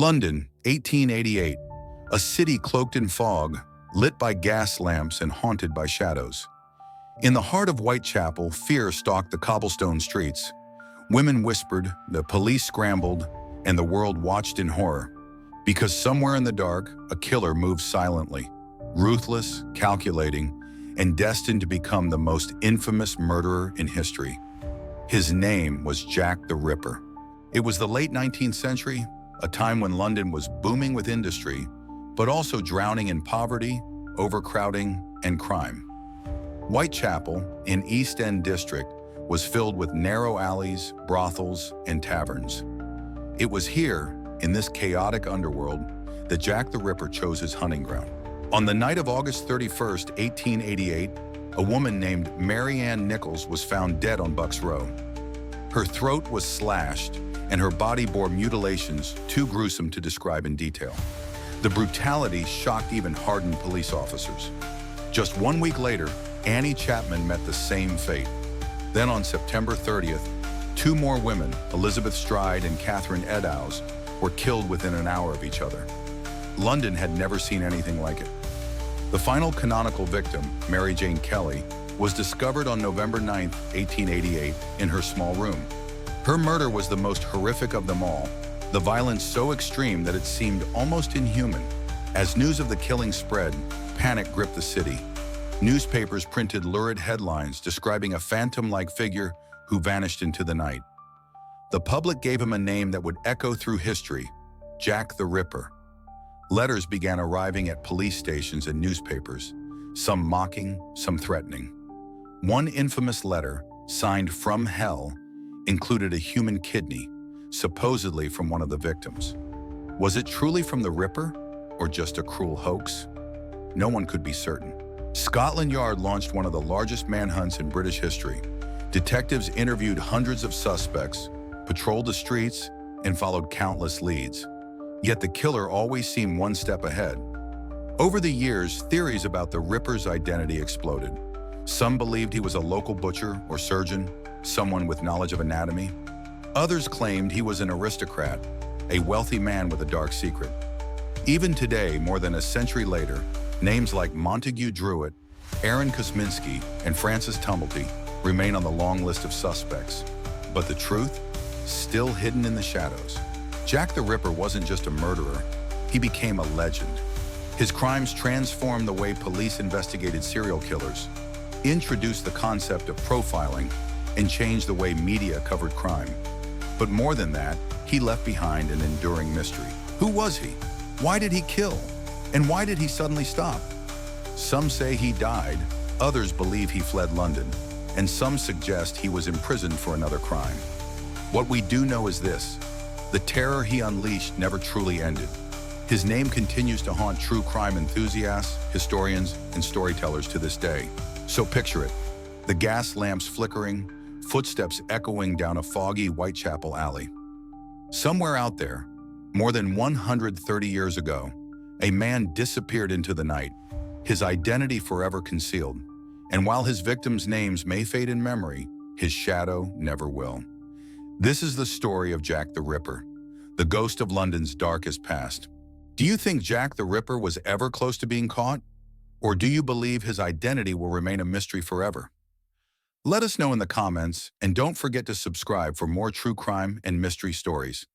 London, 1888. A city cloaked in fog, lit by gas lamps and haunted by shadows. In the heart of Whitechapel, fear stalked the cobblestone streets. Women whispered, the police scrambled, and the world watched in horror. Because somewhere in the dark, a killer moved silently, ruthless, calculating, and destined to become the most infamous murderer in history. His name was Jack the Ripper. It was the late 19th century, a time when London was booming with industry, but also drowning in poverty, overcrowding, and crime. Whitechapel, in East End district, was filled with narrow alleys, brothels, and taverns. It was here, in this chaotic underworld, that Jack the Ripper chose his hunting ground. On the night of August 31st, 1888, a woman named Mary Ann Nichols was found dead on Bucks Row. Her throat was slashed, and her body bore mutilations too gruesome to describe in detail. The brutality shocked even hardened police officers. Just 1 week later, Annie Chapman met the same fate. Then on September 30th, two more women, Elizabeth Stride and Catherine Eddowes, were killed within an hour of each other. London had never seen anything like it. The final canonical victim, Mary Jane Kelly, was discovered on November 9, 1888, in her small room. Her murder was the most horrific of them all, the violence so extreme that it seemed almost inhuman. As news of the killing spread, panic gripped the city. Newspapers printed lurid headlines describing a phantom-like figure who vanished into the night. The public gave him a name that would echo through history, Jack the Ripper. Letters began arriving at police stations and newspapers, some mocking, some threatening. One infamous letter, signed "From Hell," included a human kidney, supposedly from one of the victims. Was it truly from the Ripper, or just a cruel hoax? No one could be certain. Scotland Yard launched one of the largest manhunts in British history. Detectives interviewed hundreds of suspects, patrolled the streets, and followed countless leads. Yet the killer always seemed one step ahead. Over the years, theories about the Ripper's identity exploded. Some believed he was a local butcher or surgeon, someone with knowledge of anatomy. Others claimed he was an aristocrat, a wealthy man with a dark secret. Even today, more than a century later, names like Montague Druitt, Aaron Kosminski, and Francis Tumblety remain on the long list of suspects. But the truth? Still hidden in the shadows. Jack the Ripper wasn't just a murderer, he became a legend. His crimes transformed the way police investigated serial killers, introduced the concept of profiling, and changed the way media covered crime. But more than that, he left behind an enduring mystery. Who was he? Why did he kill? And why did he suddenly stop? Some say he died, others believe he fled London, and some suggest he was imprisoned for another crime. What we do know is this: the terror he unleashed never truly ended. His name continues to haunt true crime enthusiasts, historians, and storytellers to this day. So picture it: the gas lamps flickering, footsteps echoing down a foggy Whitechapel alley. Somewhere out there, more than 130 years ago, a man disappeared into the night, his identity forever concealed. And while his victims' names may fade in memory, his shadow never will. This is the story of Jack the Ripper, the ghost of London's darkest past. Do you think Jack the Ripper was ever close to being caught? Or do you believe his identity will remain a mystery forever? Let us know in the comments, and don't forget to subscribe for more true crime and mystery stories.